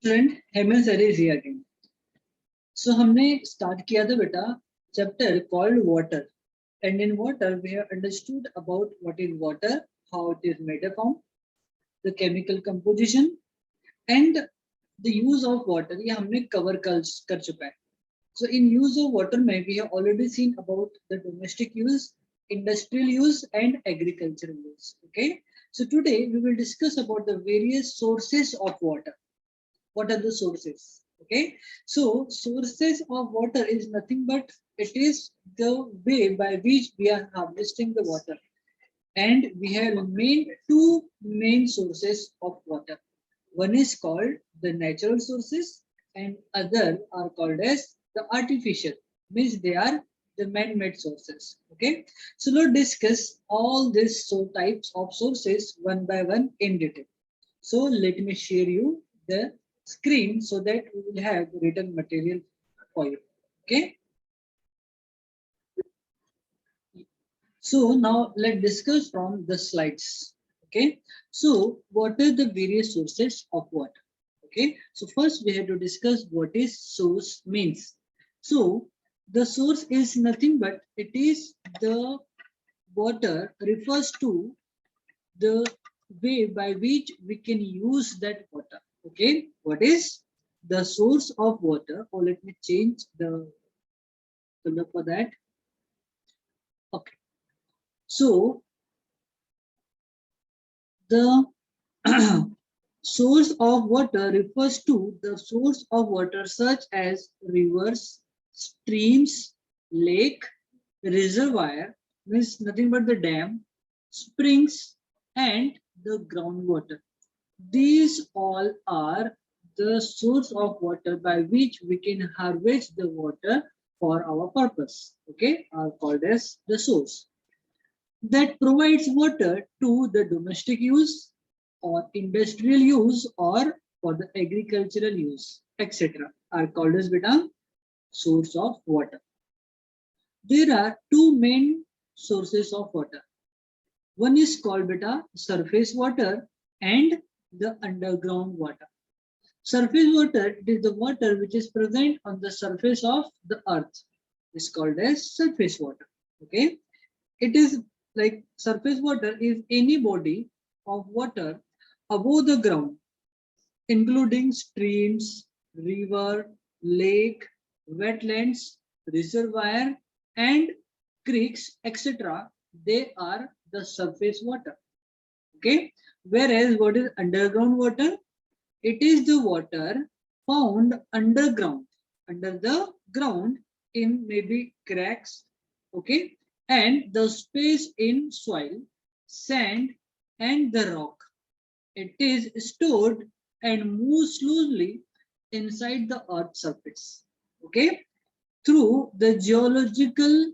Student Hemant sir is here again. So हमने start किया था बेटा chapter called water, and in water we have understood about what is water, how it is made up from, the chemical composition and the use of water. ये हमने cover कर चुका है. So in use of water में we have already seen about the domestic use, industrial use and agricultural use. Okay. So today we will discuss about the various sources of water. What are the sources? Okay. So sources of water is nothing but it is the way by which we are harvesting the water. And we have two main sources of water. One is called the natural sources and other are called as the artificial, means they are the man-made sources. Okay, so let's discuss all these types of sources one by one in detail. So let me share you the screen so that we will have written material for you. Okay, so now let's discuss from the slides. Okay, so what are the various sources of water? Okay, so first we have to discuss what is source means. So the source is nothing but it is the water refers to the way by which we can use that water. Okay, what is the source of water? Or let me change the color for that. Okay, so the source of water refers to the source of water such as rivers, streams, lake, reservoir, means nothing but the dam, springs, and the groundwater. These all are the source of water by which we can harvest the water for our purpose. Okay, are called as the source that provides water to the domestic use or industrial use or for the agricultural use, etc. are called as beta source of water. There are two main sources of water. One is called beta surface water and the underground water. Surface water is the water which is present on the surface of the earth. It's called as surface water. Okay, it is like surface water is any body of water above the ground, including streams, river, lake, wetlands, reservoir, and creeks, etc. They are the surface water. Okay, whereas what is underground water? It is the water found underground, under the ground, in maybe cracks, okay, and the space in soil, sand, and the rock. It is stored and moves slowly inside the earth's surface. Okay, through the geological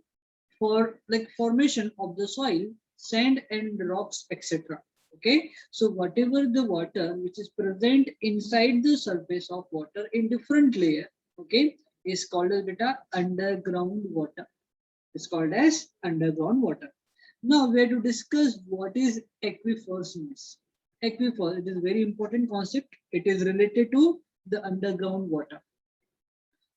formation of the soil, sand, and rocks, etc. Okay, so whatever the water which is present inside the surface of water in different layer, okay, is called as beta underground water. It's called as underground water. Now we have to discuss what is aquifers means. Aquifer, it is a very important concept. It is related to the underground water.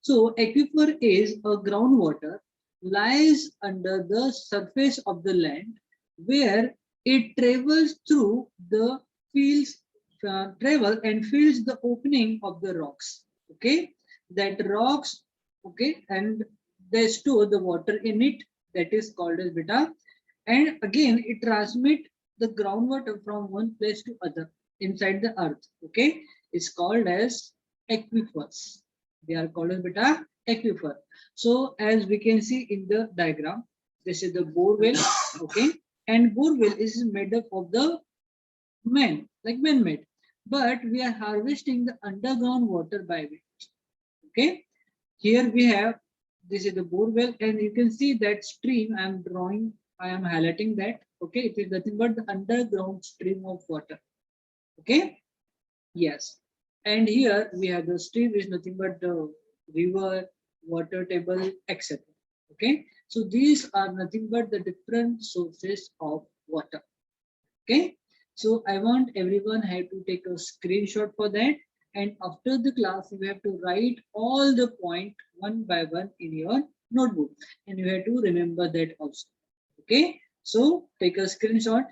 So aquifer is a groundwater lies under the surface of the land where it travels through the fields, fills the opening of the rocks. Okay, that rocks, okay, and they store the water in it. That is called as beta. And again, it transmit the groundwater from one place to other inside the earth. Okay, it's called as aquifers. They are called as beta aquifer. So as we can see in the diagram, this is the bore well. Okay, and bore well is made up of the man-made, but we are harvesting the underground water by it. Okay, here we have, this is the bore well, and you can see that stream I am drawing, I am highlighting that. Okay, it is nothing but the underground stream of water. Okay, yes, and here we have the stream is nothing but the river, water table, etc. Okay, so these are nothing but the different sources of water. Okay, so I want everyone have to take a screenshot for that and after the class you have to write all the point one by one in your notebook, and you have to remember that also. Okay, so take a screenshot